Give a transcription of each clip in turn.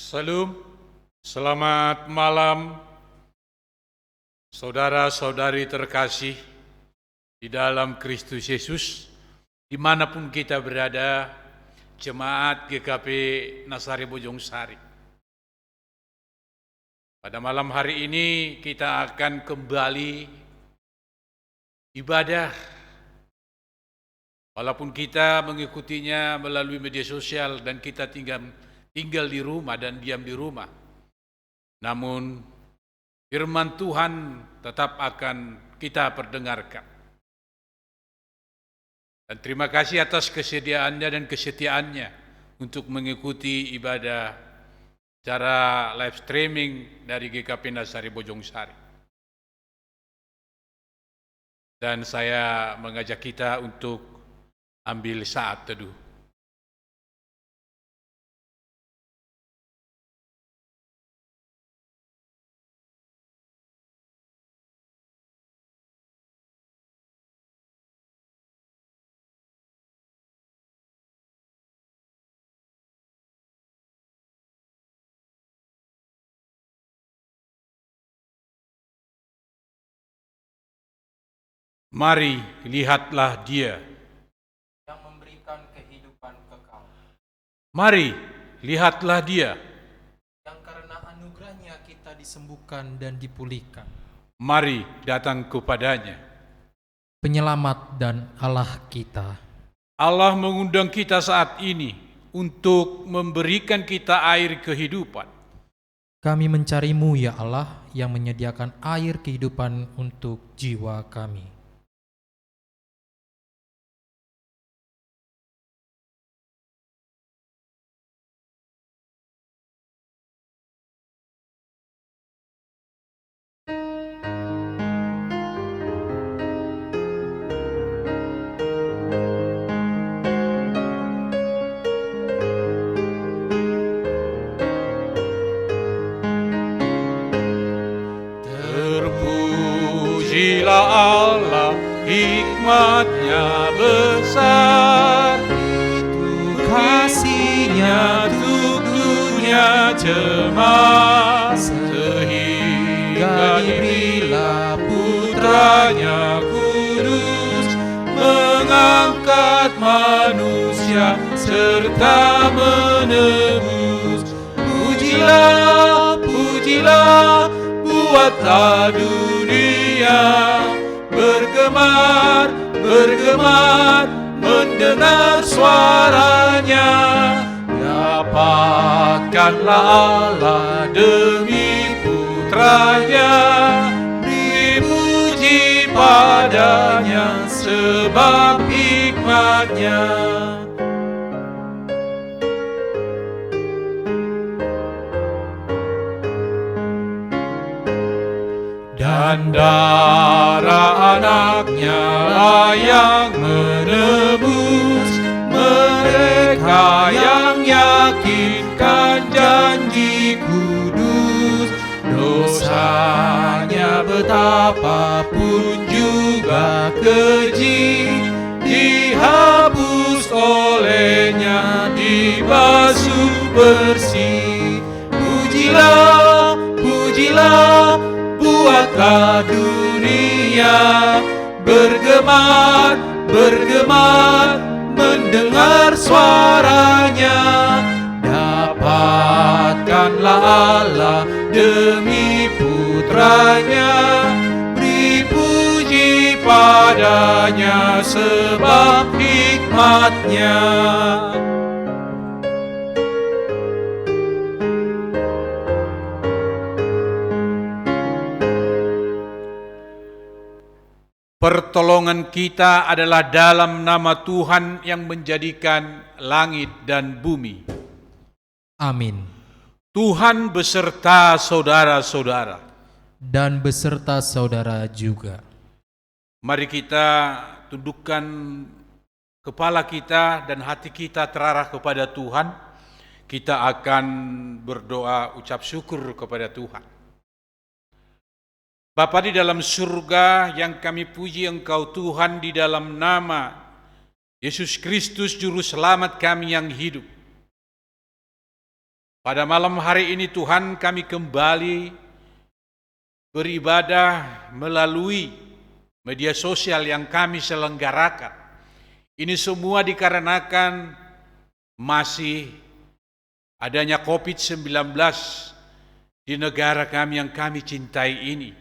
Salam, selamat malam saudara-saudari terkasih di dalam Kristus Yesus, dimanapun kita berada, jemaat GKP Nasari Bojong Sari. Pada malam hari ini kita akan kembali ibadah, walaupun kita mengikutinya melalui media sosial dan kita tinggal di rumah dan diam di rumah. Namun firman Tuhan tetap akan kita perdengarkan. Dan terima kasih atas kesediaannya dan kesetiaannya untuk mengikuti ibadah secara live streaming dari GKP Nasari Bojong Sari. Dan saya mengajak kita untuk ambil saat teduh. Mari lihatlah Dia yang memberikan kehidupan kekal. Mari lihatlah Dia Yang karena anugerahnya kita disembuhkan dan dipulihkan. Mari datang kepadanya. Penyelamat dan Allah kita. Allah mengundang kita saat ini untuk memberikan kita air kehidupan. Kami mencari-Mu ya Allah yang menyediakan air kehidupan untuk jiwa kami. Terpujilah Allah, hikmat-Nya besar, kasih-Nya untuk dunia cemas, sehingga diberilah Putranya kudus, mengangkat manusia serta menebus. Pujilah, pujilah, buatlah dunia bergemar, bergemar, mendengar suaranya. Dapatkanlah Allah demi Putranya, beri puji padanya sebab hikmat-Nya. Dan darah Anak-Nya lah yang menebus mereka yang yakinkan janji kudus. Dosanya betapapun juga keji, dihapus olehnya, dibasuh bersih. Pujilah, pujilah, buatlah dunia bergemar, bergemar, mendengar suaranya. Dapatkanlah Allah demi Putranya, beri puji padanya sebab hikmat-Nya. Pertolongan kita adalah dalam nama Tuhan yang menjadikan langit dan bumi. Amin. Tuhan beserta saudara-saudara. Dan beserta saudara juga. Mari kita tundukkan kepala kita dan hati kita terarah kepada Tuhan. Kita akan berdoa ucap syukur kepada Tuhan. Bapa di dalam surga, yang kami puji Engkau Tuhan di dalam nama Yesus Kristus Juru Selamat kami yang hidup. Pada malam hari ini Tuhan, kami kembali beribadah melalui media sosial yang kami selenggarakan. Ini semua dikarenakan masih adanya COVID-19 di negara kami yang kami cintai ini.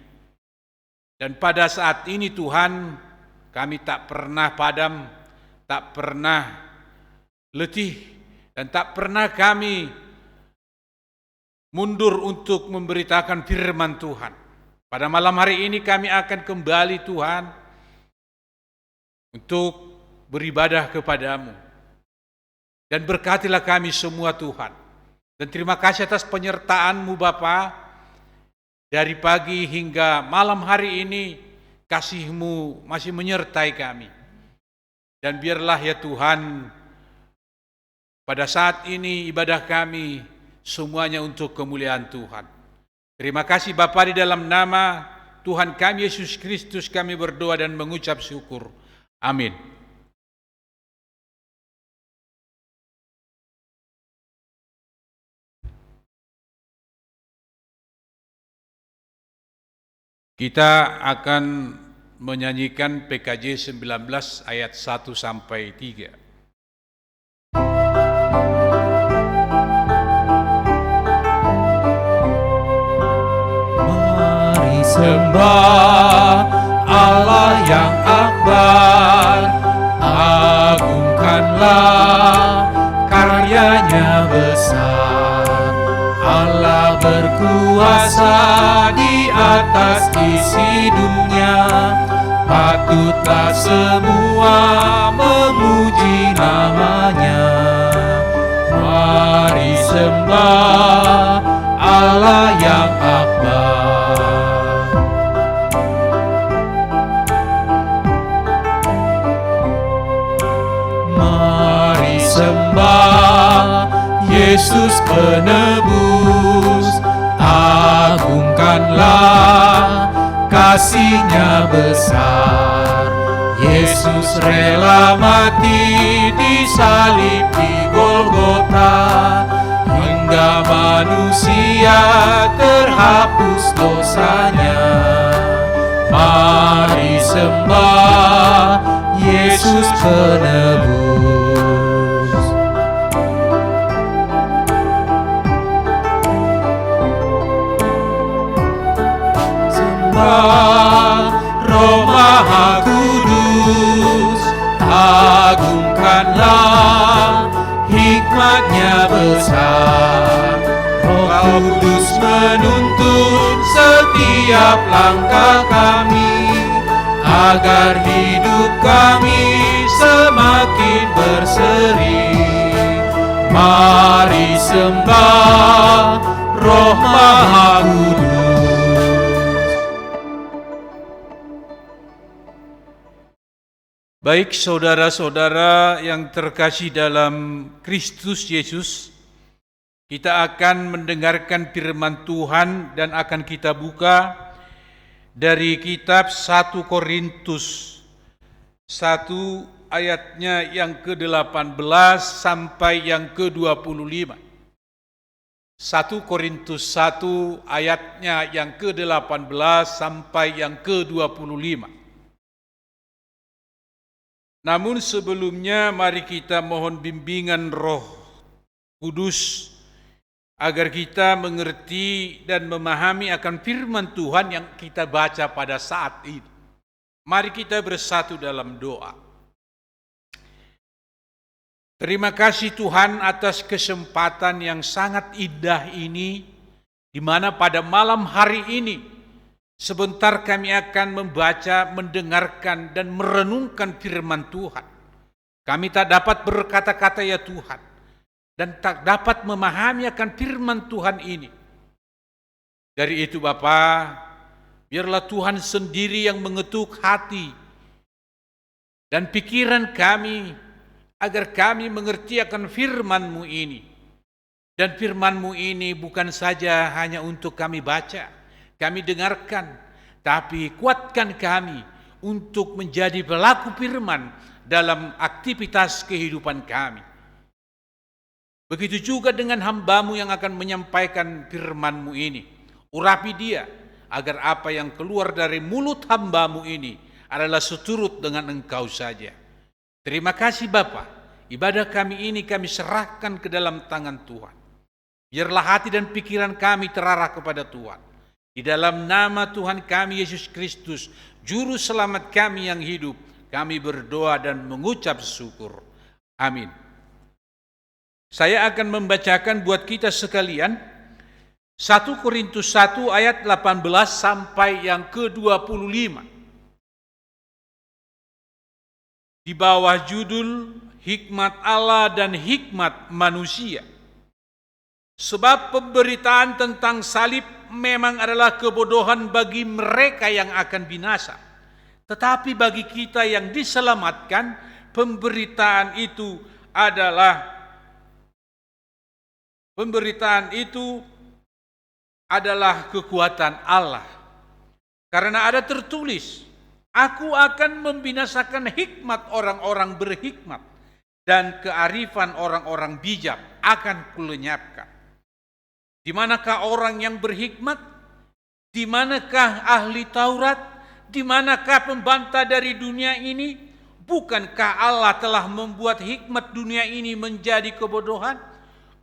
Dan pada saat ini Tuhan, kami tak pernah padam, tak pernah letih, dan tak pernah kami mundur untuk memberitakan firman Tuhan. Pada malam hari ini kami akan kembali Tuhan untuk beribadah kepadamu. Dan berkatilah kami semua Tuhan. Dan terima kasih atas penyertaan-Mu Bapa. Dari pagi hingga malam hari ini kasih-Mu masih menyertai kami. Dan biarlah ya Tuhan, pada saat ini ibadah kami semuanya untuk kemuliaan Tuhan. Terima kasih Bapa, di dalam nama Tuhan kami Yesus Kristus kami berdoa dan mengucap syukur. Amin. Kita akan menyanyikan PKJ 19 ayat 1 sampai 3. Mari sembah Allah yang akbar, agungkanlah karyanya besar. Allah berkuasa di atas isi dunia, patutlah semua memuji namanya. Mari sembah Allah yang akbar. Mari sembah Yesus penebus, agungkanlah kasih-Nya besar. Yesus rela mati di salib di Golgota, hingga manusia terhapus dosanya. Mari sembah Yesus penebus. Roh Maha Kudus, agungkanlah hikmat-Nya besar. Roh Kudus menuntun setiap langkah kami, agar hidup kami semakin berseri. Mari sembah Roh Maha Kudus. Baik saudara-saudara yang terkasih dalam Kristus Yesus, kita akan mendengarkan firman Tuhan dan akan kita buka dari kitab 1 Korintus 1 ayatnya yang ke-18 sampai yang ke-25. 1 Korintus 1 ayatnya yang ke-18 sampai yang ke-25. Namun sebelumnya mari kita mohon bimbingan Roh Kudus agar kita mengerti dan memahami akan firman Tuhan yang kita baca pada saat ini. Mari kita bersatu dalam doa. Terima kasih Tuhan atas kesempatan yang sangat indah ini, di mana pada malam hari ini sebentar kami akan membaca, mendengarkan, dan merenungkan firman Tuhan. Kami tak dapat berkata-kata ya Tuhan, dan tak dapat memahami akan firman Tuhan ini. Dari itu Bapa, biarlah Tuhan sendiri yang mengetuk hati dan pikiran kami, agar kami mengerti akan firman-Mu ini. Dan firman-Mu ini bukan saja hanya untuk kami baca, kami dengarkan, tapi kuatkan kami untuk menjadi pelaku firman dalam aktivitas kehidupan kami. Begitu juga dengan hamba-Mu yang akan menyampaikan firman-Mu ini. Urapi dia, agar apa yang keluar dari mulut hamba-Mu ini adalah seturut dengan Engkau saja. Terima kasih Bapa. Ibadah kami ini kami serahkan ke dalam tangan Tuhan. Biarlah hati dan pikiran kami terarah kepada Tuhan. Di dalam nama Tuhan kami Yesus Kristus, Juru Selamat kami yang hidup, kami berdoa dan mengucap syukur. Amin. Saya akan membacakan buat kita sekalian 1 Korintus 1 ayat 18 sampai yang ke-25. Di bawah judul Hikmat Allah dan Hikmat Manusia. Sebab pemberitaan tentang salib memang adalah kebodohan bagi mereka yang akan binasa. Tetapi bagi kita yang diselamatkan, pemberitaan itu adalah kekuatan Allah. Karena ada tertulis, Aku akan membinasakan hikmat orang-orang berhikmat, dan kearifan orang-orang bijak akan kulenyapkan. Di manakah orang yang berhikmat? Di manakah ahli Taurat? Di manakah pembantah dari dunia ini? Bukankah Allah telah membuat hikmat dunia ini menjadi kebodohan?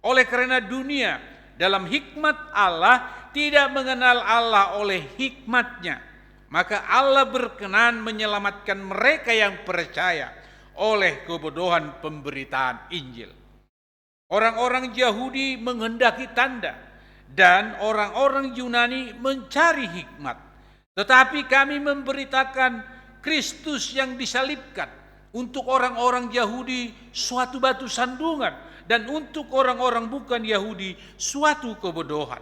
Oleh karena dunia dalam hikmat Allah tidak mengenal Allah oleh hikmatnya, maka Allah berkenan menyelamatkan mereka yang percaya oleh kebodohan pemberitaan Injil. Orang-orang Yahudi menghendaki tanda dan orang-orang Yunani mencari hikmat. Tetapi kami memberitakan Kristus yang disalibkan. Untuk orang-orang Yahudi suatu batu sandungan, dan untuk orang-orang bukan Yahudi suatu kebodohan.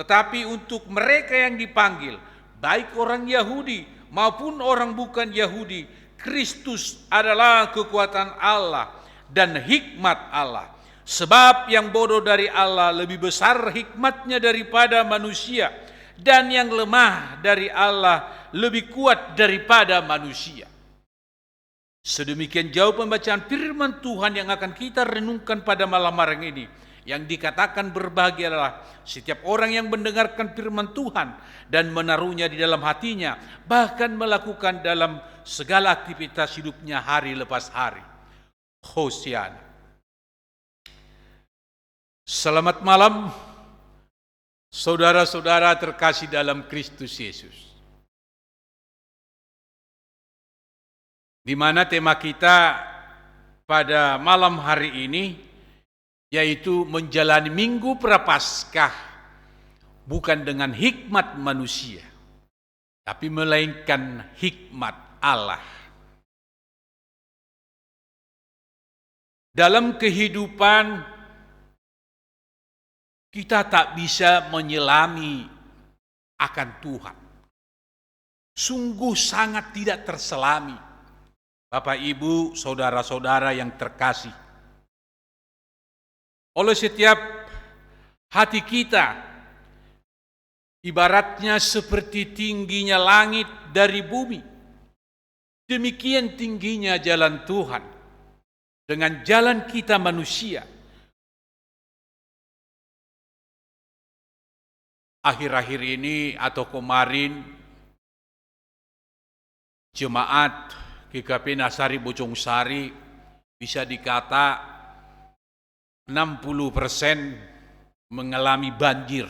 Tetapi untuk mereka yang dipanggil, baik orang Yahudi maupun orang bukan Yahudi, Kristus adalah kekuatan Allah dan hikmat Allah. Sebab yang bodoh dari Allah lebih besar hikmatnya daripada manusia, dan yang lemah dari Allah lebih kuat daripada manusia. Sedemikian jauh pembacaan firman Tuhan yang akan kita renungkan pada malam hari ini. Yang dikatakan berbahagia adalah setiap orang yang mendengarkan firman Tuhan dan menaruhnya di dalam hatinya, bahkan melakukan dalam segala aktivitas hidupnya hari lepas hari. Hosiana. Selamat malam, saudara-saudara terkasih dalam Kristus Yesus. Di mana tema kita pada malam hari ini yaitu menjalani Minggu Prapaskah bukan dengan hikmat manusia, tapi melainkan hikmat Allah. Dalam kehidupan kita tak bisa menyelami akan Tuhan. Sungguh sangat tidak terselami. Bapak, Ibu, saudara-saudara yang terkasih. Oleh setiap hati kita, ibaratnya seperti tingginya langit dari bumi. Demikian tingginya jalan Tuhan dengan jalan kita manusia. Akhir-akhir ini atau kemarin, jemaat GKP Nasari Bojong Sari bisa dikata 60% mengalami banjir.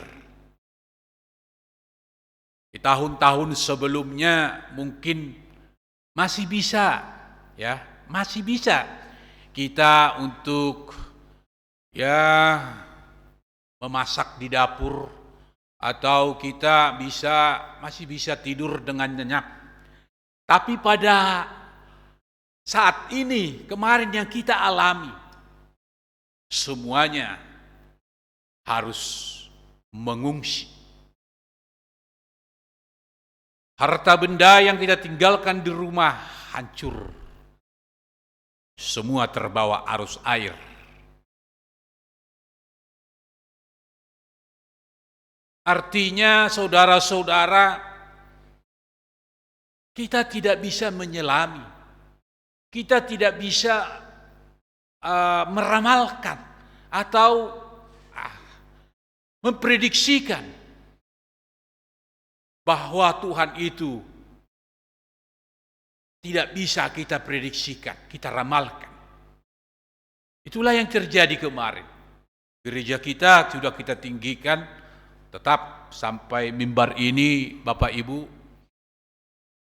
Di tahun-tahun sebelumnya mungkin masih bisa kita untuk memasak di dapur, atau kita masih bisa tidur dengan nyenyak. Tapi pada saat ini, kemarin yang kita alami, semuanya harus mengungsi. Harta benda yang kita tinggalkan di rumah hancur. Semua terbawa arus air. Artinya, saudara-saudara, kita tidak bisa menyelami. Kita tidak bisa meramalkan atau memprediksikan bahwa Tuhan itu tidak bisa kita prediksikan, kita ramalkan. Itulah yang terjadi kemarin. Gereja kita sudah kita tinggikan tetap sampai mimbar ini Bapak Ibu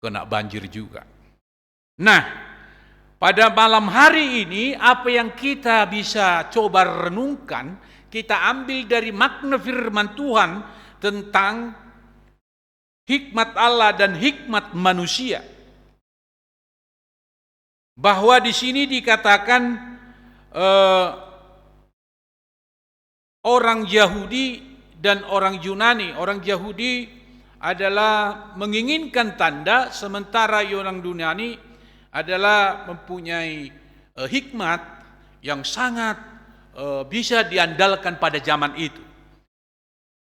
kena banjir juga. Nah, pada malam hari ini apa yang kita bisa coba renungkan, kita ambil dari makna firman Tuhan tentang hikmat Allah dan hikmat manusia. Bahwa di sini dikatakan orang Yahudi dan orang Yunani. Orang Yahudi adalah menginginkan tanda, sementara orang Yunani adalah mempunyai hikmat yang sangat bisa diandalkan pada zaman itu.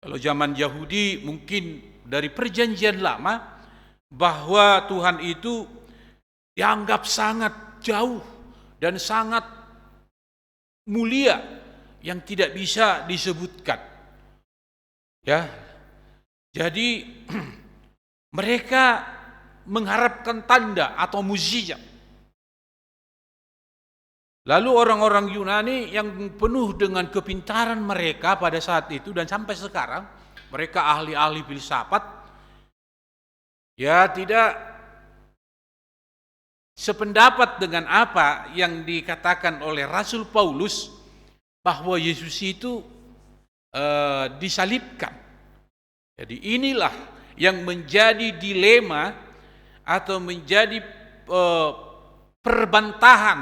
Kalau zaman Yahudi mungkin dari perjanjian lama, bahwa Tuhan itu dianggap sangat jauh dan sangat mulia yang tidak bisa disebutkan. Ya. Jadi mereka mengharapkan tanda atau mukjizat. Lalu orang-orang Yunani yang penuh dengan kepintaran mereka pada saat itu dan sampai sekarang, mereka ahli-ahli filsafat, ya tidak sependapat dengan apa yang dikatakan oleh Rasul Paulus bahwa Yesus itu disalibkan. Jadi inilah yang menjadi dilema atau menjadi perbantahan,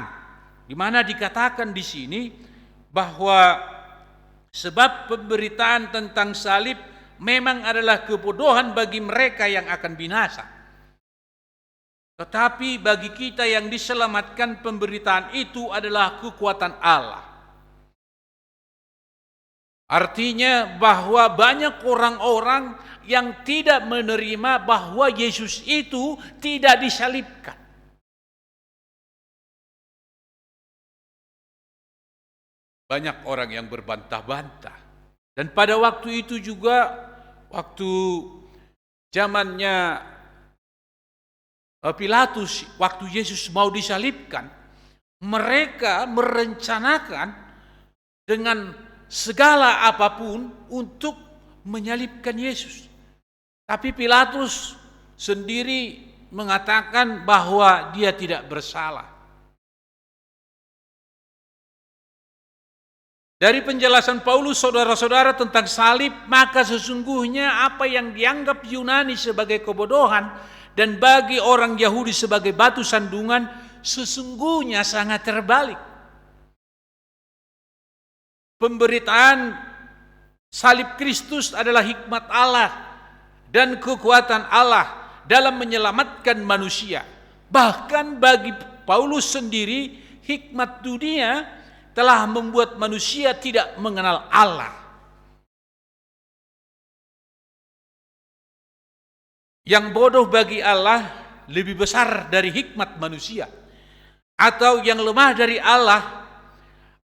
di mana dikatakan di sini bahwa sebab pemberitaan tentang salib memang adalah kebodohan bagi mereka yang akan binasa. Tetapi bagi kita yang diselamatkan, pemberitaan itu adalah kekuatan Allah. Artinya bahwa banyak orang-orang yang tidak menerima bahwa Yesus itu tidak disalibkan. Banyak orang yang berbantah-bantah. Dan pada waktu itu juga, waktu zamannya Pilatus, waktu Yesus mau disalibkan, mereka merencanakan dengan segala apapun untuk menyalibkan Yesus. Tapi Pilatus sendiri mengatakan bahwa dia tidak bersalah. Dari penjelasan Paulus, saudara-saudara, tentang salib, maka sesungguhnya apa yang dianggap Yunani sebagai kebodohan dan bagi orang Yahudi sebagai batu sandungan, sesungguhnya sangat terbalik. Pemberitaan salib Kristus adalah hikmat Allah dan kekuatan Allah dalam menyelamatkan manusia. Bahkan bagi Paulus sendiri, hikmat dunia telah membuat manusia tidak mengenal Allah. Yang bodoh bagi Allah lebih besar dari hikmat manusia, atau yang lemah dari Allah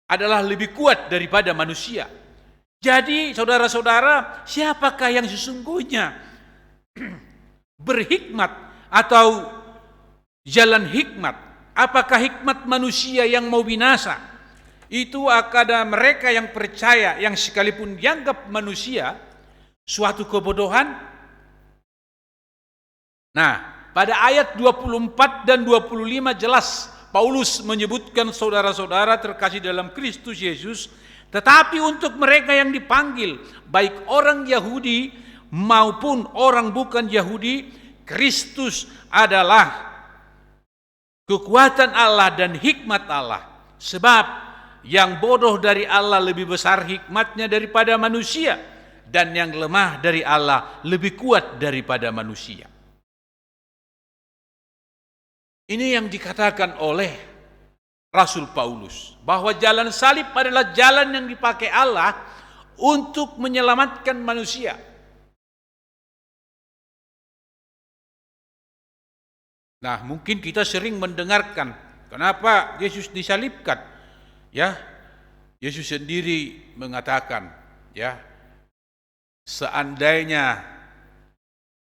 adalah lebih kuat daripada manusia. Jadi saudara-saudara, siapakah yang sesungguhnya berhikmat atau jalan hikmat? Apakah hikmat manusia yang mau binasa? Itu ada mereka yang percaya, yang sekalipun dianggap manusia suatu kebodohan. Nah, pada ayat 24 dan 25 jelas Paulus menyebutkan, saudara-saudara terkasih dalam Kristus Yesus, tetapi untuk mereka yang dipanggil, baik orang Yahudi maupun orang bukan Yahudi, Kristus adalah kekuatan Allah dan hikmat Allah. Sebab yang bodoh dari Allah lebih besar hikmatnya daripada manusia, dan yang lemah dari Allah lebih kuat daripada manusia. Ini yang dikatakan oleh Rasul Paulus, bahwa jalan salib adalah jalan yang dipakai Allah untuk menyelamatkan manusia. Nah, mungkin kita sering mendengarkan kenapa Yesus disalibkan. Ya, Yesus sendiri mengatakan, ya, seandainya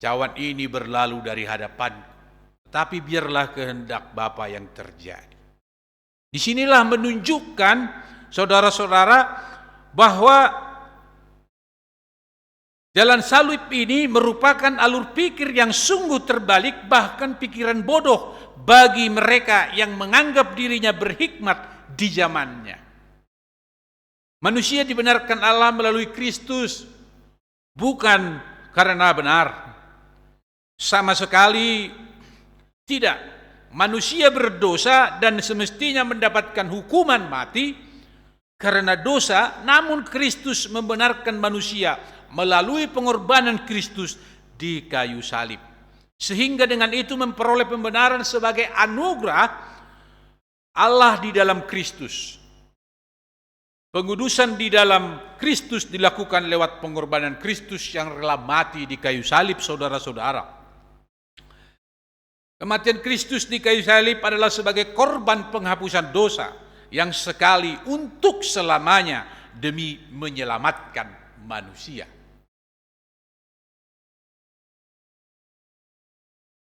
cawan ini berlalu dari hadapan, tapi biarlah kehendak Bapa yang terjadi. Disinilah menunjukkan, saudara-saudara, bahwa jalan salib ini merupakan alur pikir yang sungguh terbalik, bahkan pikiran bodoh bagi mereka yang menganggap dirinya berhikmat di zamannya. Manusia dibenarkan Allah melalui Kristus, bukan karena benar. Sama sekali tidak. Manusia berdosa dan semestinya mendapatkan hukuman mati karena dosa, namun Kristus membenarkan manusia melalui pengorbanan Kristus di kayu salib. Sehingga dengan itu memperoleh pembenaran sebagai anugerah Allah di dalam Kristus. Pengudusan di dalam Kristus dilakukan lewat pengorbanan Kristus yang rela mati di kayu salib, saudara-saudara. Kematian Kristus di kayu salib adalah sebagai korban penghapusan dosa yang sekali untuk selamanya demi menyelamatkan manusia.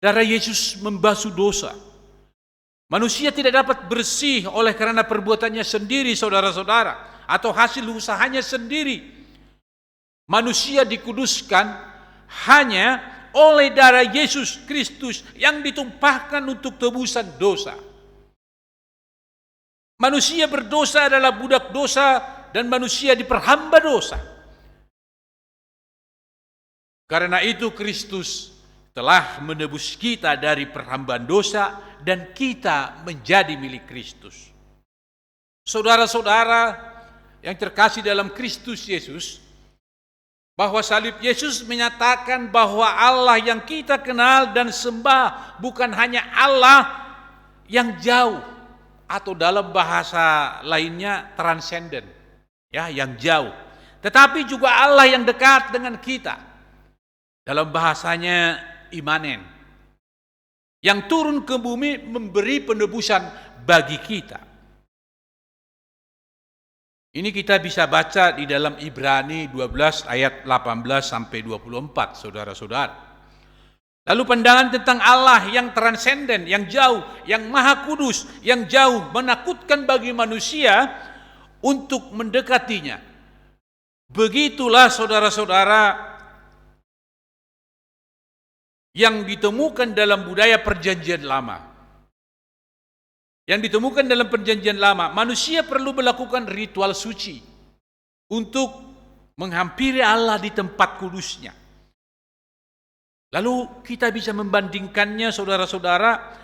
Darah Yesus membasuh dosa. Manusia tidak dapat bersih oleh karena perbuatannya sendiri, saudara-saudara, atau hasil usahanya sendiri. Manusia dikuduskan hanya oleh darah Yesus Kristus yang ditumpahkan untuk tebusan dosa. Manusia berdosa adalah budak dosa dan manusia diperhamba dosa. Karena itu Kristus telah menebus kita dari perhambaan dosa dan kita menjadi milik Kristus. Saudara-saudara yang terkasih dalam Kristus Yesus, bahwa salib Yesus menyatakan bahwa Allah yang kita kenal dan sembah bukan hanya Allah yang jauh, atau dalam bahasa lainnya transenden, ya, yang jauh, tetapi juga Allah yang dekat dengan kita. Dalam bahasanya imanen, yang turun ke bumi memberi penebusan bagi kita. Ini kita bisa baca di dalam Ibrani 12 ayat 18 sampai 24, saudara-saudara. Lalu pandangan tentang Allah yang transenden, yang jauh, yang maha kudus, yang jauh, menakutkan bagi manusia untuk mendekatinya. Begitulah saudara-saudara yang ditemukan dalam budaya perjanjian lama. Yang ditemukan dalam perjanjian lama, manusia perlu melakukan ritual suci untuk menghampiri Allah di tempat kudusnya. Lalu kita bisa membandingkannya, saudara-saudara,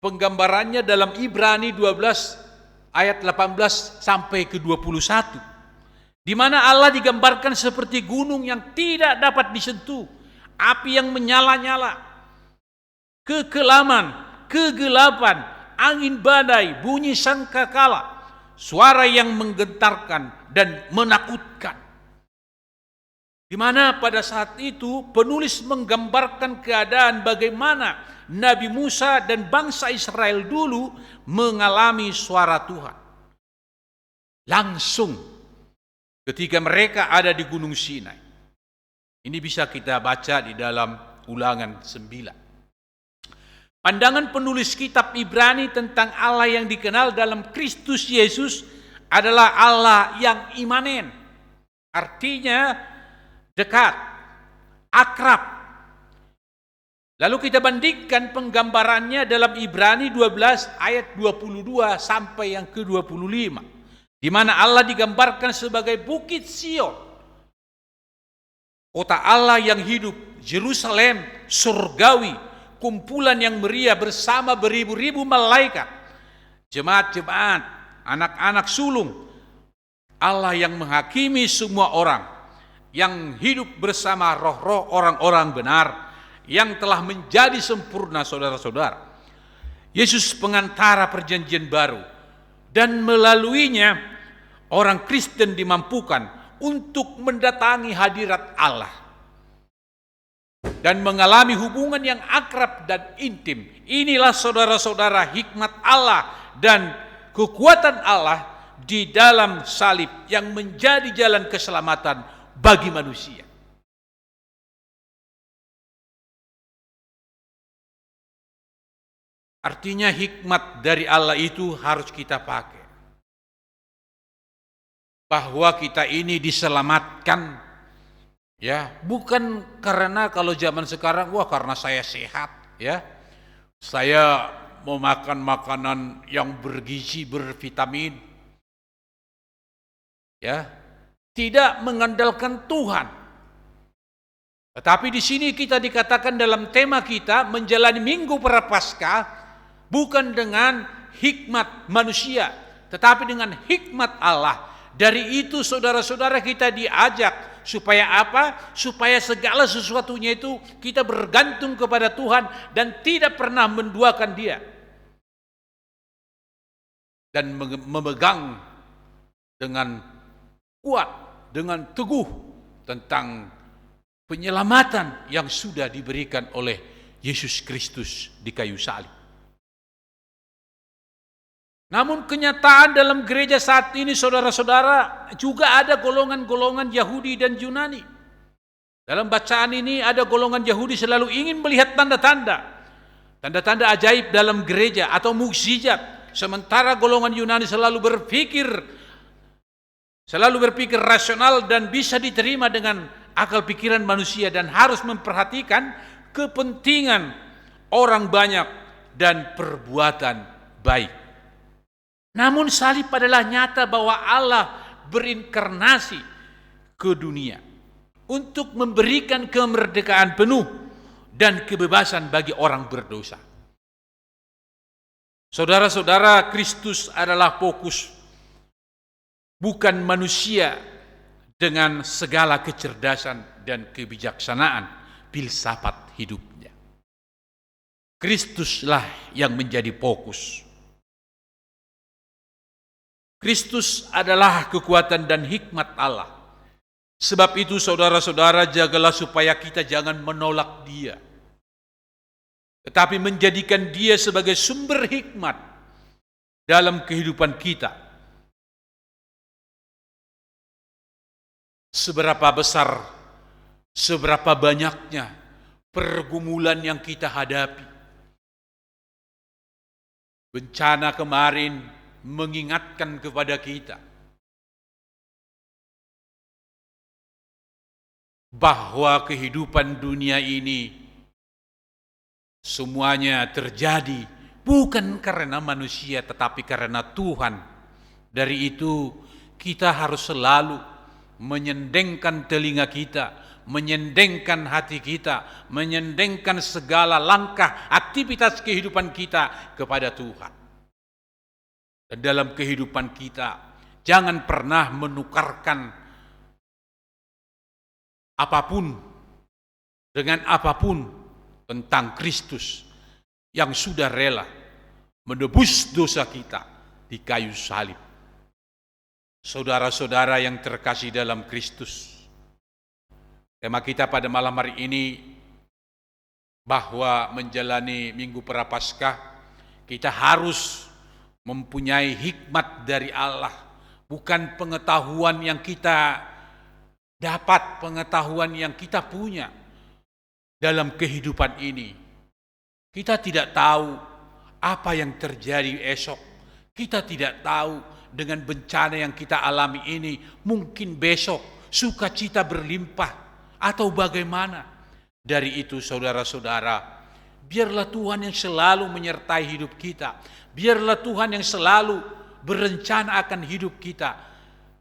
penggambarannya dalam Ibrani 12 ayat 18 sampai ke 21. Di mana Allah digambarkan seperti gunung yang tidak dapat disentuh, api yang menyala-nyala, kekelaman, kegelapan, angin badai, bunyi sangkakala, suara yang menggentarkan dan menakutkan. Di mana pada saat itu penulis menggambarkan keadaan bagaimana Nabi Musa dan bangsa Israel dulu mengalami suara Tuhan. Langsung ketika mereka ada di Gunung Sinai. Ini bisa kita baca di dalam Ulangan 9. Pandangan penulis kitab Ibrani tentang Allah yang dikenal dalam Kristus Yesus adalah Allah yang imanen. Artinya dekat, akrab. Lalu kita bandingkan penggambarannya dalam Ibrani 12 ayat 22 sampai yang ke-25. Di mana Allah digambarkan sebagai Bukit Sion, kota Allah yang hidup, Yerusalem surgawi, kumpulan yang meriah bersama beribu-ribu malaikat, jemaat-jemaat, anak-anak sulung, Allah yang menghakimi semua orang, yang hidup bersama roh-roh orang-orang benar, yang telah menjadi sempurna, saudara-saudara. Yesus pengantara perjanjian baru, dan melaluinya orang Kristen dimampukan untuk mendatangi hadirat Allah dan mengalami hubungan yang akrab dan intim. Inilah saudara-saudara hikmat Allah dan kekuatan Allah di dalam salib yang menjadi jalan keselamatan bagi manusia. Artinya hikmat dari Allah itu harus kita pakai. Bahwa kita ini diselamatkan, ya, bukan karena kalau zaman sekarang, wah karena saya sehat, ya, saya mau makan makanan yang bergizi, bervitamin, ya, tidak mengandalkan Tuhan. Tetapi di sini kita dikatakan dalam tema kita menjalani Minggu Prapaskah bukan dengan hikmat manusia, tetapi dengan hikmat Allah. Dari itu saudara-saudara kita diajak supaya apa? Supaya segala sesuatunya itu kita bergantung kepada Tuhan dan tidak pernah menduakan Dia. Dan memegang dengan kuat, dengan teguh tentang penyelamatan yang sudah diberikan oleh Yesus Kristus di kayu salib. Namun kenyataan dalam gereja saat ini saudara-saudara juga ada golongan-golongan Yahudi dan Yunani. Dalam bacaan ini ada golongan Yahudi selalu ingin melihat tanda-tanda. Tanda-tanda ajaib dalam gereja atau mukjizat. Sementara golongan Yunani selalu berpikir rasional dan bisa diterima dengan akal pikiran manusia dan harus memperhatikan kepentingan orang banyak dan perbuatan baik. Namun salib adalah nyata bahwa Allah berinkarnasi ke dunia untuk memberikan kemerdekaan penuh dan kebebasan bagi orang berdosa. Saudara-saudara, Kristus adalah fokus, bukan manusia dengan segala kecerdasan dan kebijaksanaan filsafat hidupnya. Kristuslah yang menjadi fokus. Kristus adalah kekuatan dan hikmat Allah. Sebab itu saudara-saudara, jagalah supaya kita jangan menolak Dia, tetapi menjadikan Dia sebagai sumber hikmat dalam kehidupan kita. Seberapa besar, seberapa banyaknya pergumulan yang kita hadapi. Bencana kemarin mengingatkan kepada kita bahwa kehidupan dunia ini semuanya terjadi bukan karena manusia tetapi karena Tuhan. Dari itu kita harus selalu menyendengkan telinga kita, menyendengkan hati kita, menyendengkan segala langkah aktivitas kehidupan kita kepada Tuhan. Dan dalam kehidupan kita jangan pernah menukarkan apapun dengan apapun tentang Kristus yang sudah rela menebus dosa kita di kayu salib. Saudara-saudara yang terkasih dalam Kristus, tema kita pada malam hari ini bahwa menjalani Minggu Prapaskah kita harus mempunyai hikmat dari Allah, bukan pengetahuan yang kita dapat, pengetahuan yang kita punya dalam kehidupan ini. Kita tidak tahu apa yang terjadi esok. Kita tidak tahu dengan bencana yang kita alami ini, mungkin besok sukacita berlimpah atau bagaimana. Dari itu saudara-saudara, biarlah Tuhan yang selalu menyertai hidup kita. Biarlah Tuhan yang selalu berencana akan hidup kita.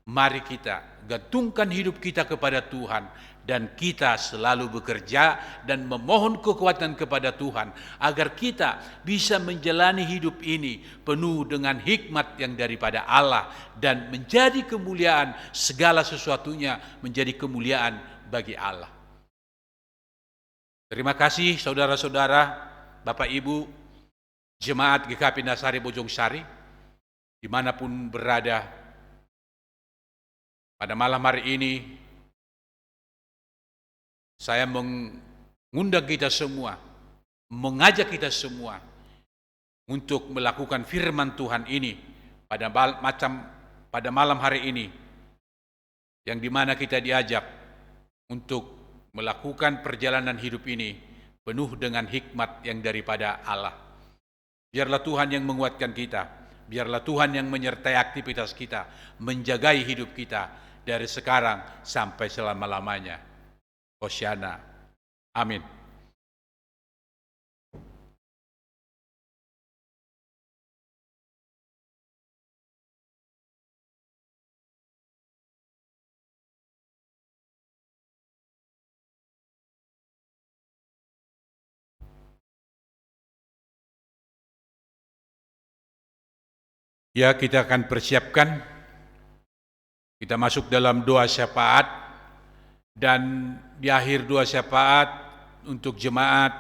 Mari kita gantungkan hidup kita kepada Tuhan dan kita selalu bekerja dan memohon kekuatan kepada Tuhan agar kita bisa menjalani hidup ini penuh dengan hikmat yang daripada Allah dan menjadi kemuliaan, segala sesuatunya menjadi kemuliaan bagi Allah. Terima kasih saudara-saudara, Bapak Ibu, Jemaat GKP Nasari Bojong Sari, dimanapun berada. Pada malam hari ini, saya mengundang kita semua, mengajak kita semua untuk melakukan firman Tuhan ini pada pada malam hari ini, yang dimana kita diajak untuk melakukan perjalanan hidup ini penuh dengan hikmat yang daripada Allah. Biarlah Tuhan yang menguatkan kita, biarlah Tuhan yang menyertai aktivitas kita, menjagai hidup kita dari sekarang sampai selama-lamanya. Hosiana. Amin. Ya, kita akan persiapkan, kita masuk dalam doa syafaat, dan di akhir doa syafaat untuk jemaat,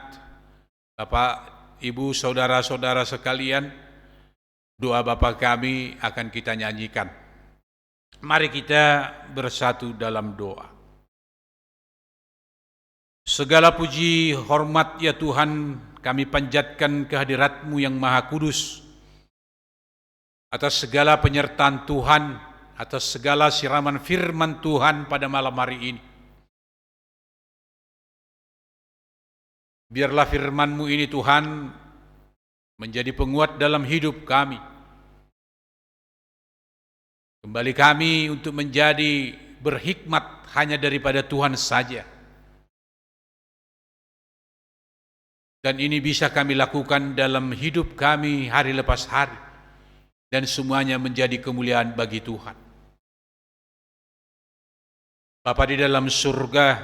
Bapak, Ibu, saudara-saudara sekalian, doa Bapa kami akan kita nyanyikan. Mari kita bersatu dalam doa. Segala puji hormat ya Tuhan, kami panjatkan kehadirat-Mu yang Maha Kudus, atas segala penyertaan Tuhan, atas segala siraman firman Tuhan pada malam hari ini. Biarlah firman-Mu ini Tuhan menjadi penguat dalam hidup kami. Kembali kami untuk menjadi berhikmat hanya daripada Tuhan saja. Dan ini bisa kami lakukan dalam hidup kami hari lepas hari. Dan semuanya menjadi kemuliaan bagi Tuhan. Bapa di dalam surga,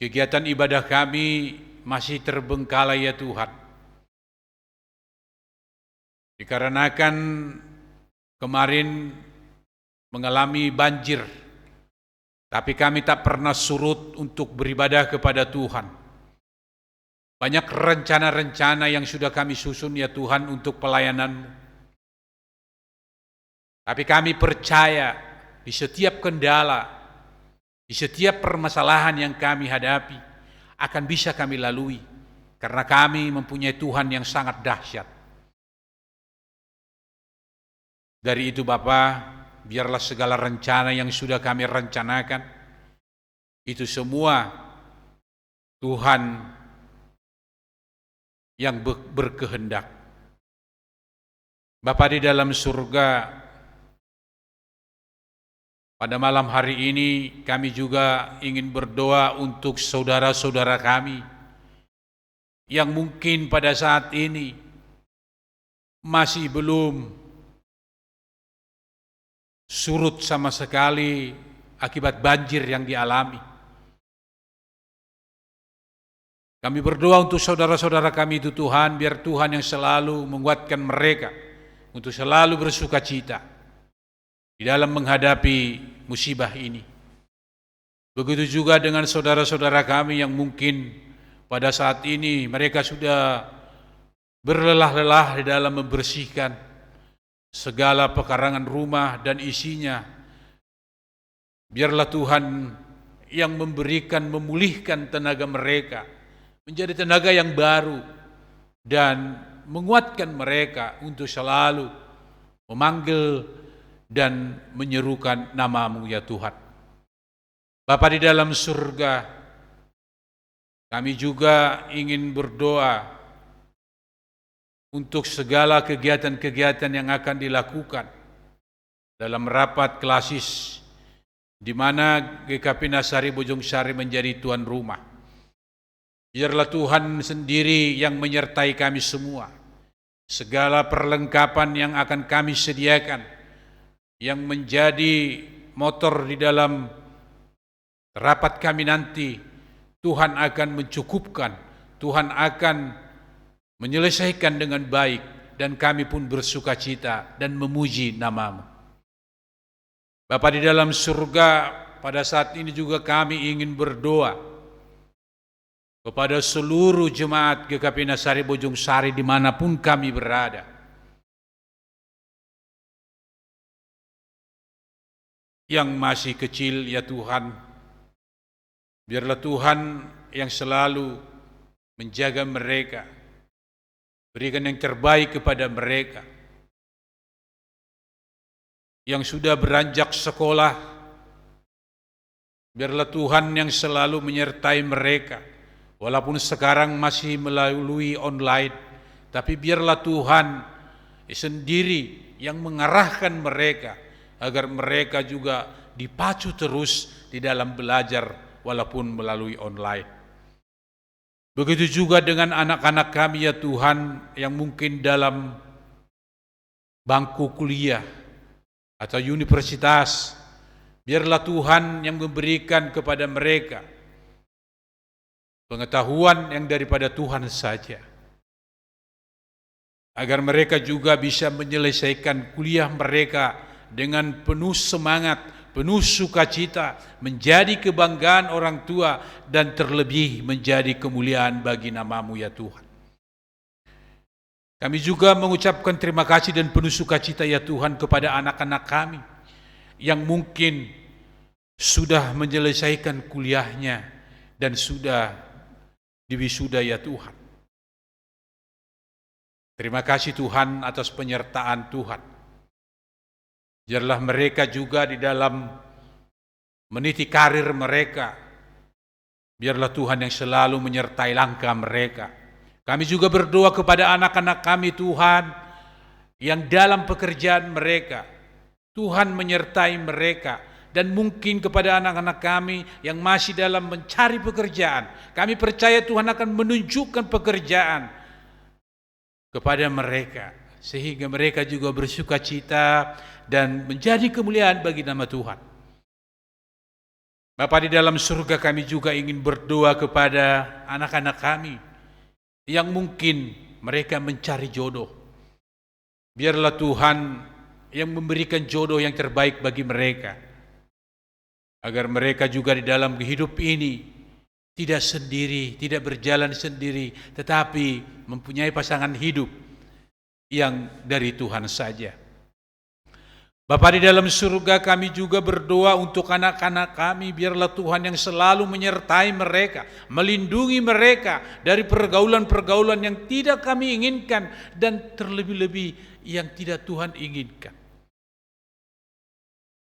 kegiatan ibadah kami masih terbengkalai ya Tuhan. Dikarenakan kemarin mengalami banjir, tapi kami tak pernah surut untuk beribadah kepada Tuhan. Banyak rencana-rencana yang sudah kami susun ya Tuhan untuk pelayanan-Mu. Tapi kami percaya di setiap kendala, di setiap permasalahan yang kami hadapi, akan bisa kami lalui. Karena kami mempunyai Tuhan yang sangat dahsyat. Dari itu Bapa, biarlah segala rencana yang sudah kami rencanakan, itu semua Tuhan yang berkehendak. Bapa di dalam surga, pada malam hari ini kami juga ingin berdoa untuk saudara-saudara kami yang mungkin pada saat ini masih belum surut sama sekali akibat banjir yang dialami. Kami berdoa untuk saudara-saudara kami itu Tuhan, biar Tuhan yang selalu menguatkan mereka untuk selalu bersuka cita di dalam menghadapi musibah ini. Begitu juga dengan saudara-saudara kami yang mungkin pada saat ini mereka sudah berlelah-lelah di dalam membersihkan segala pekarangan rumah dan isinya. Biarlah Tuhan yang memberikan, memulihkan tenaga mereka menjadi tenaga yang baru dan menguatkan mereka untuk selalu memanggil dan menyerukan nama-Mu ya Tuhan. Bapa di dalam surga, kami juga ingin berdoa untuk segala kegiatan-kegiatan yang akan dilakukan dalam rapat klasis di mana GKP Nasari Bojong Sari menjadi tuan rumah. Biarlah Tuhan sendiri yang menyertai kami semua. Segala perlengkapan yang akan kami sediakan, yang menjadi motor di dalam rapat kami nanti, Tuhan akan mencukupkan, Tuhan akan menyelesaikan dengan baik, dan kami pun bersuka cita dan memuji nama-Mu. Bapa di dalam surga, pada saat ini juga kami ingin berdoa kepada seluruh jemaat GKP Nasari Bojong Sari dimanapun kami berada. Yang masih kecil ya Tuhan, biarlah Tuhan yang selalu menjaga mereka, berikan yang terbaik kepada mereka. yang sudah beranjak sekolah, biarlah Tuhan yang selalu menyertai mereka, walaupun sekarang masih melalui online, tapi biarlah Tuhan sendiri yang mengarahkan mereka, agar mereka juga dipacu terus di dalam belajar walaupun melalui online. Begitu juga dengan anak-anak kami ya Tuhan, yang mungkin dalam bangku kuliah atau universitas, biarlah Tuhan yang memberikan kepada mereka pengetahuan yang daripada Tuhan saja, agar mereka juga bisa menyelesaikan kuliah mereka dengan penuh semangat, penuh sukacita, menjadi kebanggaan orang tua, dan terlebih menjadi kemuliaan bagi nama-Mu ya Tuhan. Kami juga mengucapkan terima kasih dan penuh sukacita ya Tuhan kepada anak-anak kami yang mungkin sudah menyelesaikan kuliahnya dan sudah diwisuda ya Tuhan. Terima kasih Tuhan atas penyertaan Tuhan. Biarlah mereka juga di dalam meniti karir mereka, biarlah Tuhan yang selalu menyertai langkah mereka. Kami juga berdoa kepada anak-anak kami Tuhan, yang dalam pekerjaan mereka, Tuhan menyertai mereka. Dan mungkin kepada anak-anak kami yang masih dalam mencari pekerjaan, kami percaya Tuhan akan menunjukkan pekerjaan kepada mereka, sehingga mereka juga bersukacita dan menjadi kemuliaan bagi nama Tuhan. Bapa di dalam surga, kami juga ingin berdoa kepada anak-anak kami yang mungkin mereka mencari jodoh. Biarlah Tuhan yang memberikan jodoh yang terbaik bagi mereka, agar mereka juga di dalam hidup ini tidak sendiri, tidak berjalan sendiri, tetapi mempunyai pasangan hidup yang dari Tuhan saja. Bapa di dalam surga, kami juga berdoa untuk anak-anak kami, biarlah Tuhan yang selalu menyertai mereka, melindungi mereka dari pergaulan-pergaulan yang tidak kami inginkan dan terlebih-lebih yang tidak Tuhan inginkan.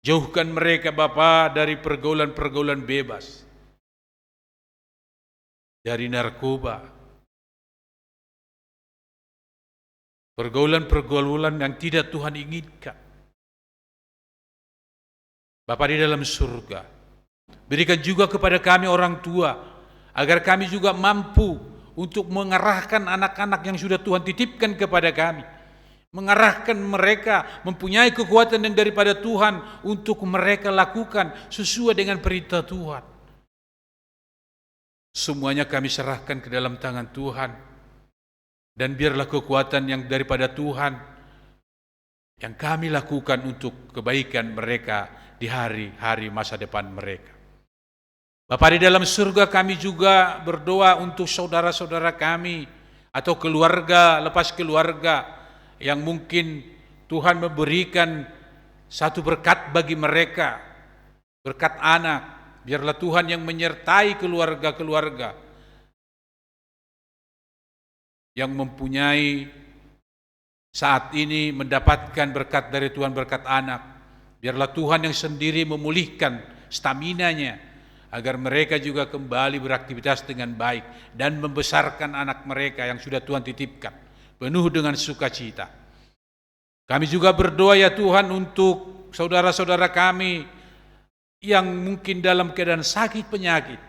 Jauhkan mereka Bapa dari pergaulan-pergaulan bebas, dari narkoba, pergaulan-pergaulan yang tidak Tuhan inginkan. Bapa di dalam surga, berikan juga kepada kami orang tua, agar kami juga mampu untuk mengarahkan anak-anak yang sudah Tuhan titipkan kepada kami, mengarahkan mereka mempunyai kekuatan yang daripada Tuhan untuk mereka lakukan sesuai dengan perintah Tuhan. Semuanya kami serahkan ke dalam tangan Tuhan, dan biarlah kekuatan yang daripada Tuhan yang kami lakukan untuk kebaikan mereka di hari-hari masa depan mereka. Bapa di dalam surga, kami juga berdoa untuk saudara-saudara kami atau keluarga lepas keluarga yang mungkin Tuhan memberikan satu berkat bagi mereka, berkat anak. Biarlah Tuhan yang menyertai keluarga-keluarga yang mempunyai saat ini mendapatkan berkat dari Tuhan, berkat anak. Biarlah Tuhan yang sendiri memulihkan staminanya, agar mereka juga kembali beraktivitas dengan baik dan membesarkan anak mereka yang sudah Tuhan titipkan, penuh dengan sukacita. Kami juga berdoa ya Tuhan untuk saudara-saudara kami yang mungkin dalam keadaan sakit penyakit,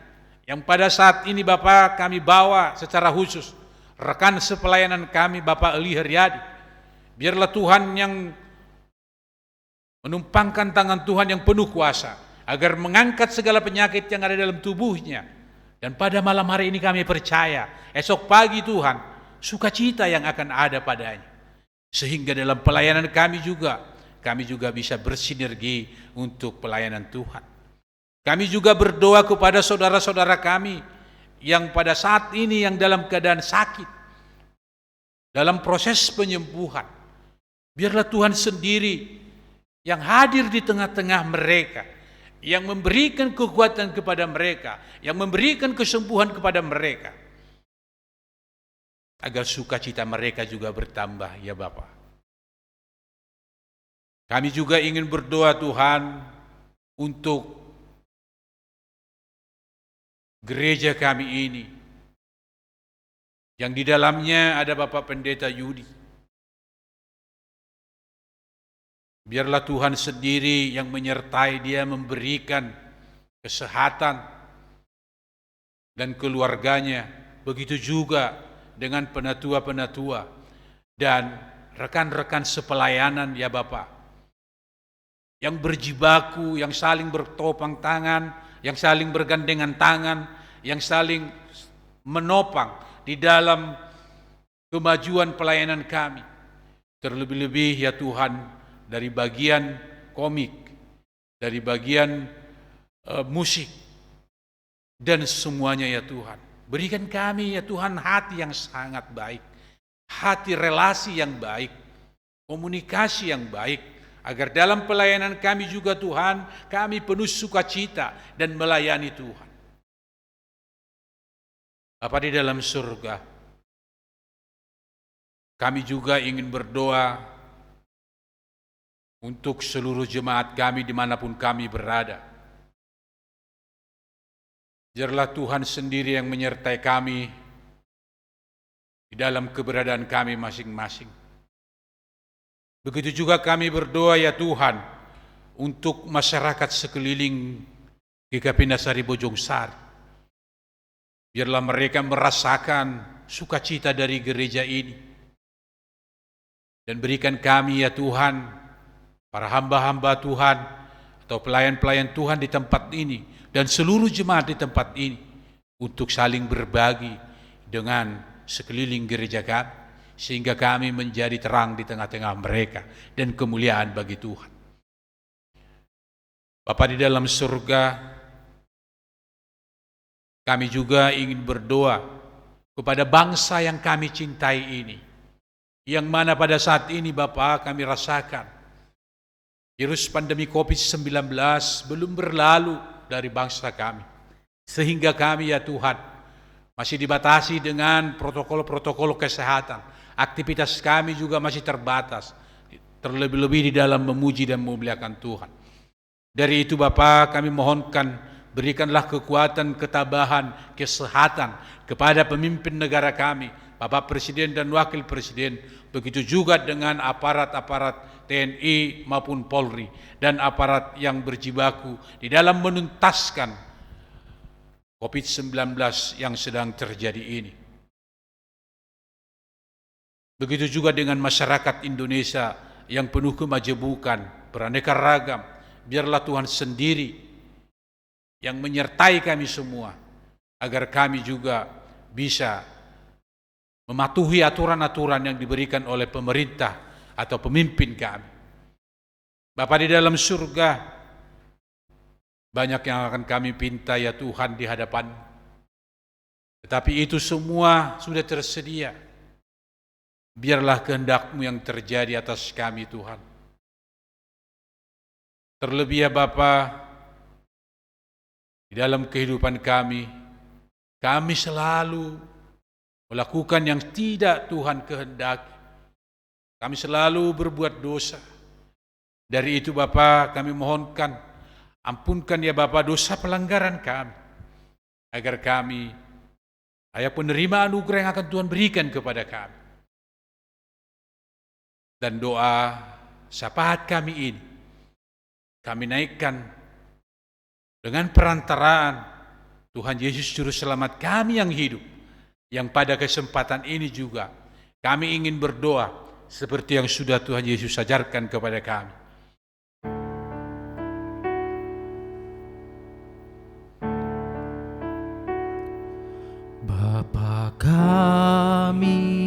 yang pada saat ini Bapa kami bawa secara khusus rekan sepelayanan kami Bapak Eli Heriadi. Biarlah Tuhan yang menumpangkan tangan Tuhan yang penuh kuasa, agar mengangkat segala penyakit yang ada dalam tubuhnya. Dan pada malam hari ini kami percaya, esok pagi Tuhan, sukacita yang akan ada padanya. Sehingga dalam pelayanan kami juga bisa bersinergi untuk pelayanan Tuhan. Kami juga berdoa kepada saudara-saudara kami yang pada saat ini yang dalam keadaan sakit, dalam proses penyembuhan. Biarlah Tuhan sendiri yang hadir di tengah-tengah mereka, yang memberikan kekuatan kepada mereka, yang memberikan kesembuhan kepada mereka, agar sukacita mereka juga bertambah ya Bapa. Kami juga ingin berdoa Tuhan untuk gereja kami ini, yang di dalamnya ada Bapak Pendeta Yudi. Biarlah Tuhan sendiri yang menyertai dia, memberikan kesehatan dan keluarganya. Begitu juga dengan penatua-penatua dan rekan-rekan sepelayanan ya Bapak, yang berjibaku, yang saling bertopang tangan, yang saling bergandengan tangan, yang saling menopang di dalam kemajuan pelayanan kami. Terlebih-lebih ya Tuhan, dari bagian komik, dari bagian musik, dan semuanya ya Tuhan. Berikan kami ya Tuhan hati yang sangat baik, hati relasi yang baik, komunikasi yang baik, agar dalam pelayanan kami juga Tuhan, kami penuh sukacita dan melayani Tuhan. Bapa di dalam surga, kami juga ingin berdoa untuk seluruh jemaat kami dimanapun kami berada. Biarlah Tuhan sendiri yang menyertai kami di dalam keberadaan kami masing-masing. Begitu juga kami berdoa ya Tuhan untuk masyarakat sekeliling GKP Nasari Bojongsari. Biarlah mereka merasakan sukacita dari gereja ini. Dan berikan kami ya Tuhan, para hamba-hamba Tuhan atau pelayan-pelayan Tuhan di tempat ini dan seluruh jemaat di tempat ini untuk saling berbagi dengan sekeliling gereja kami, sehingga kami menjadi terang di tengah-tengah mereka dan kemuliaan bagi Tuhan. Bapa di dalam surga, kami juga ingin berdoa kepada bangsa yang kami cintai ini, yang mana pada saat ini Bapa kami rasakan virus pandemi COVID-19 belum berlalu dari bangsa kami. Sehingga kami ya Tuhan masih dibatasi dengan protokol-protokol kesehatan. Aktivitas kami juga masih terbatas. Terlebih-lebih di dalam memuji dan memuliakan Tuhan. Dari itu Bapa kami mohonkan, berikanlah kekuatan, ketabahan, kesehatan kepada pemimpin negara kami, Bapak Presiden dan Wakil Presiden. Begitu juga dengan aparat-aparat TNI maupun Polri dan aparat yang berjibaku di dalam menuntaskan COVID-19 yang sedang terjadi ini. Begitu juga dengan masyarakat Indonesia yang penuh kemajemukan, beraneka ragam. Biarlah Tuhan sendiri yang menyertai kami semua, agar kami juga bisa mematuhi aturan-aturan yang diberikan oleh pemerintah atau pemimpin kami. Bapa di dalam surga, banyak yang akan kami pinta ya Tuhan di hadapan. Tetapi itu semua sudah tersedia. Biarlah kehendak-Mu yang terjadi atas kami Tuhan. Terlebih ya Bapa, di dalam kehidupan kami selalu melakukan yang tidak Tuhan kehendaki. Kami selalu berbuat dosa. Dari itu Bapa kami mohonkan, ampunkan ya Bapa dosa pelanggaran kami, agar kami layak penerima anugerah yang akan Tuhan berikan kepada kami. Dan doa syafaat kami ini kami naikkan dengan perantaraan Tuhan Yesus Juru Selamat kami yang hidup, yang pada kesempatan ini juga kami ingin berdoa seperti yang sudah Tuhan Yesus ajarkan kepada kami. Bapa kami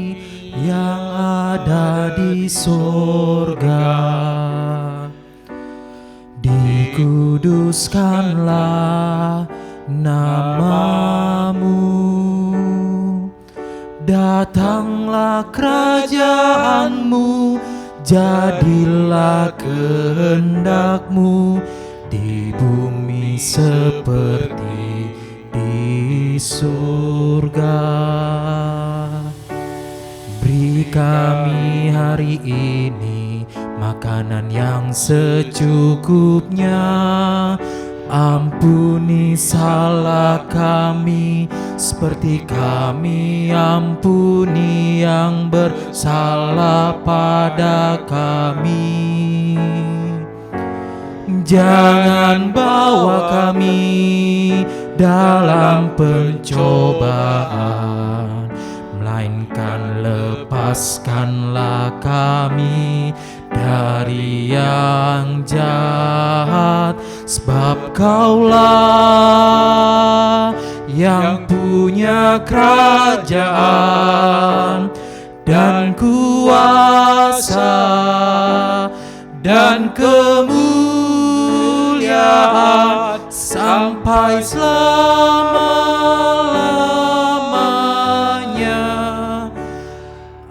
yang ada di sorga, dikuduskanlah nama-Mu, datanglah kerajaan-Mu, jadilah kehendak-Mu di bumi seperti di surga. Beri kami hari ini makanan yang secukupnya. Ampuni salah kami, seperti kami ampuni yang bersalah pada kami. Jangan bawa kami dalam pencobaan, melainkan lepaskanlah kami dari yang jahat. Sebab Kaulah yang punya kerajaan dan kuasa dan kemuliaan sampai selama-lamanya.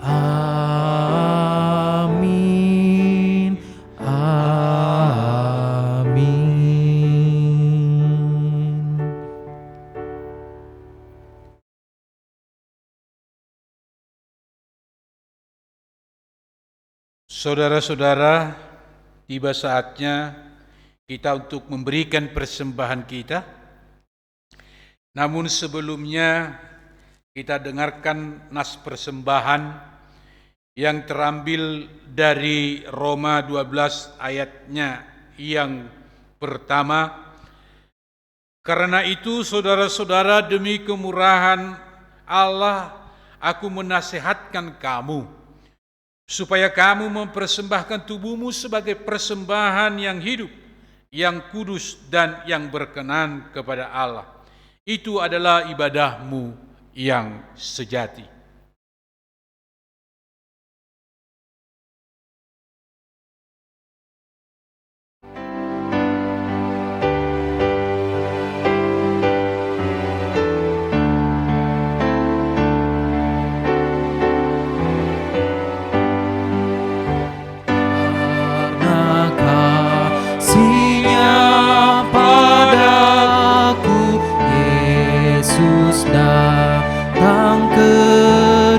Amin. Amin. Saudara-saudara, tiba saatnya kita untuk memberikan persembahan kita. Namun sebelumnya kita dengarkan nas persembahan yang terambil dari Roma 12 ayatnya yang pertama. Karena itu saudara-saudara, demi kemurahan Allah aku menasihatkan kamu supaya kamu mempersembahkan tubuhmu sebagai persembahan yang hidup, yang kudus dan yang berkenan kepada Allah. Itu adalah ibadahmu yang sejati. Datang ke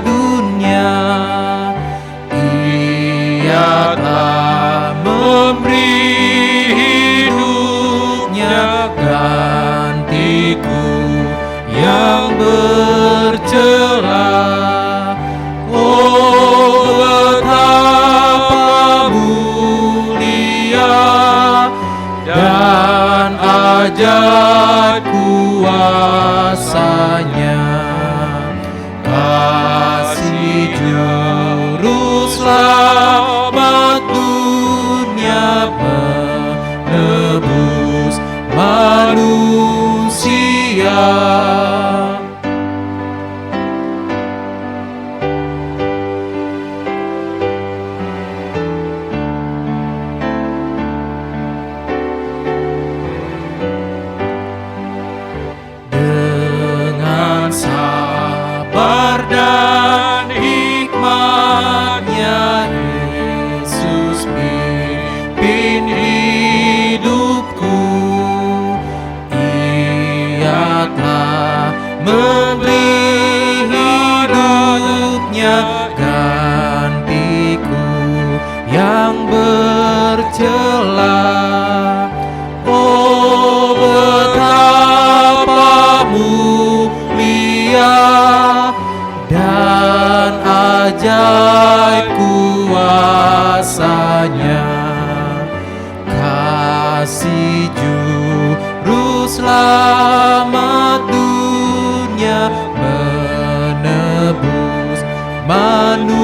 dunia, Ia telah memberi hidupnya gantiku yang bercela. Oh, betapa mulia dan ajaib kuasanya, kasih juru selamat dunia, menebus manusia. Dan hikmatnya Yesus pimpin hidupku. Ia telah memberi hidupnya gantiku yang bercela. Oh, betapa mulia dan ajaib kuasanya, kasih juru selamat dunia, menebus manusia.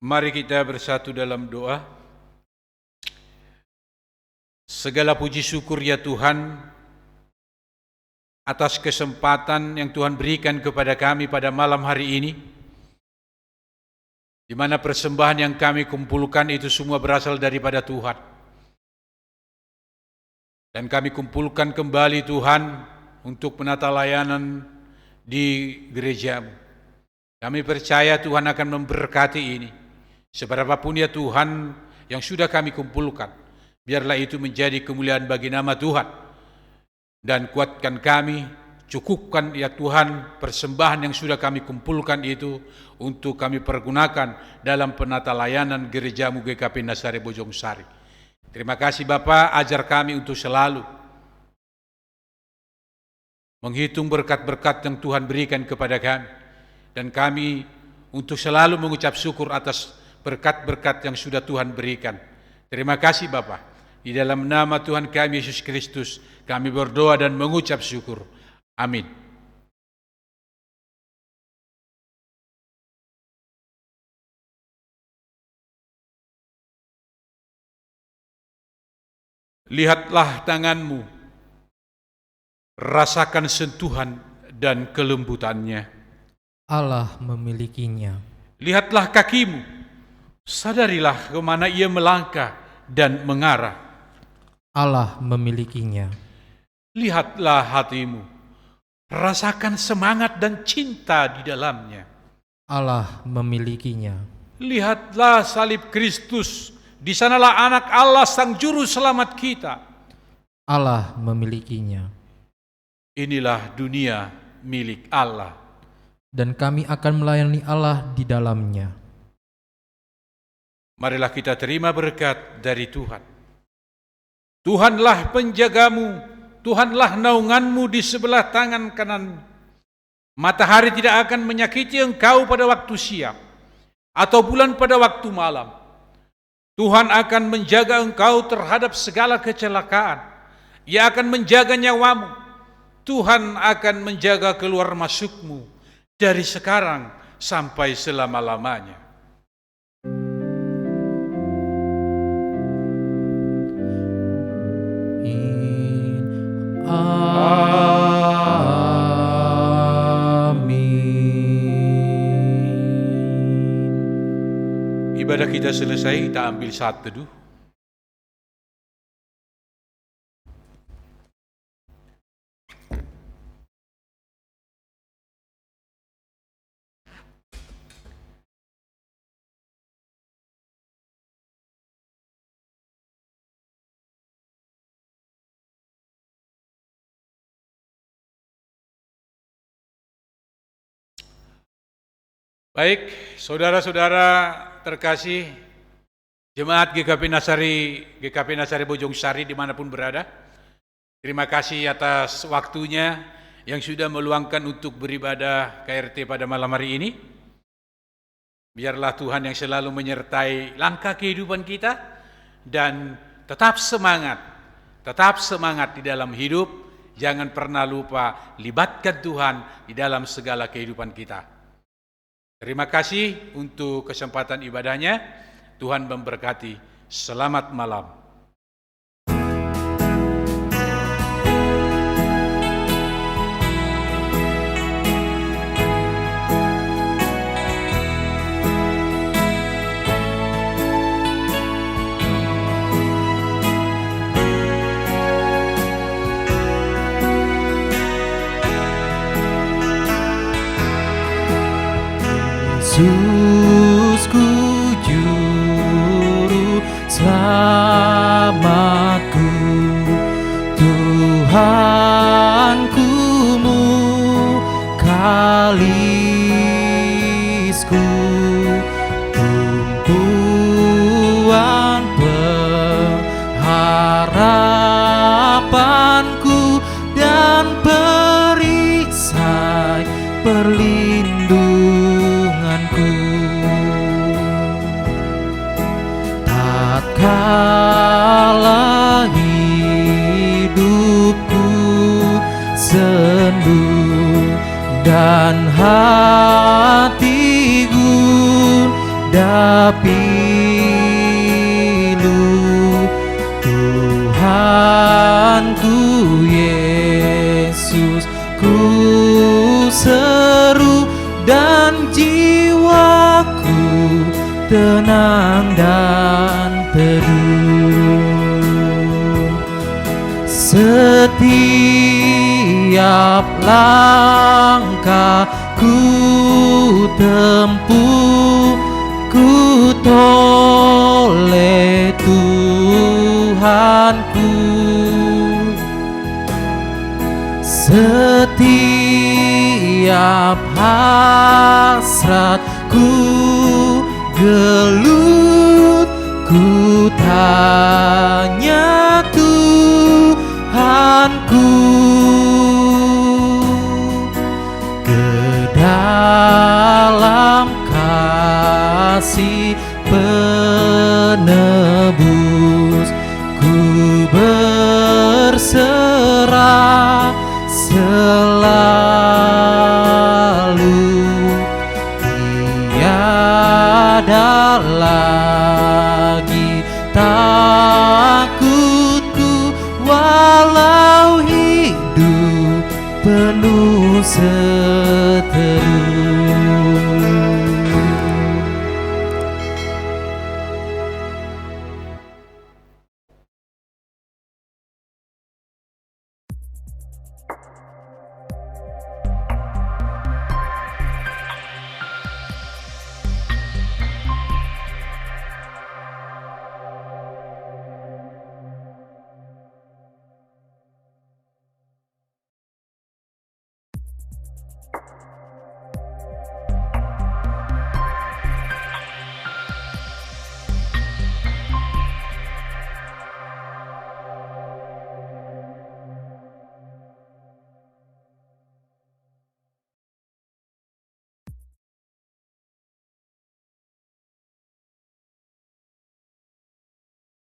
Mari kita bersatu dalam doa. Segala puji syukur ya Tuhan atas kesempatan yang Tuhan berikan kepada kami pada malam hari ini, di mana persembahan yang kami kumpulkan itu semua berasal daripada Tuhan. Dan kami kumpulkan kembali Tuhan untuk menata layanan di gereja-Mu. Kami percaya Tuhan akan memberkati ini. Seberapapun ya Tuhan yang sudah kami kumpulkan, biarlah itu menjadi kemuliaan bagi nama Tuhan dan kuatkan kami, cukupkan ya Tuhan persembahan yang sudah kami kumpulkan itu untuk kami pergunakan dalam penata layanan gerejamu GKP Nasari Bojong Sari. Terima kasih Bapa, ajar kami untuk selalu menghitung berkat-berkat yang Tuhan berikan kepada kami, dan kami untuk selalu mengucap syukur atas berkat-berkat yang sudah Tuhan berikan. Terima kasih Bapa. Di dalam nama Tuhan kami Yesus Kristus, kami berdoa dan mengucap syukur. Amin. Lihatlah tanganmu, rasakan sentuhan dan kelembutannya. Allah memilikinya. Lihatlah kakimu, sadarilah kemana ia melangkah dan mengarah. Allah memilikinya. Lihatlah hatimu, rasakan semangat dan cinta di dalamnya. Allah memilikinya. Lihatlah salib Kristus, di sanalah anak Allah sang juru selamat kita. Allah memilikinya. Inilah dunia milik Allah, dan kami akan melayani Allah di dalamnya. Marilah kita terima berkat dari Tuhan. Tuhanlah penjagamu, Tuhanlah naunganmu di sebelah tangan kanan. Matahari tidak akan menyakiti engkau pada waktu siang, atau bulan pada waktu malam. Tuhan akan menjaga engkau terhadap segala kecelakaan. Ia akan menjaga nyawamu. Tuhan akan menjaga keluar masukmu dari sekarang sampai selama-lamanya. Amin. Ibadah kita selesai, kita ambil saat teduh. Baik, saudara-saudara terkasih, jemaat GKP Nasari Bojong Sari dimanapun berada, terima kasih atas waktunya yang sudah meluangkan untuk beribadah KRT pada malam hari ini. Biarlah Tuhan yang selalu menyertai langkah kehidupan kita, dan tetap semangat di dalam hidup. Jangan pernah lupa libatkan Tuhan di dalam segala kehidupan kita. Terima kasih untuk kesempatan ibadahnya. Tuhan memberkati. Selamat malam. Yesusku juru selamatku, Tuhanku mukalisku, tumpuan pengharapanku dan perisai perlindunganku. Tatkala hidupku sendu dan hati gundah pilu, Tuhanku Yesus ku seru dan jiwaku tenang dan teduh. Setiap langkah ku tempuh, ku toleh Tuhanku. Setiap hasratku gelut, ku tanya Tuhanku, ke dalam kasih penebus ku berserah selalu. Tiada lagi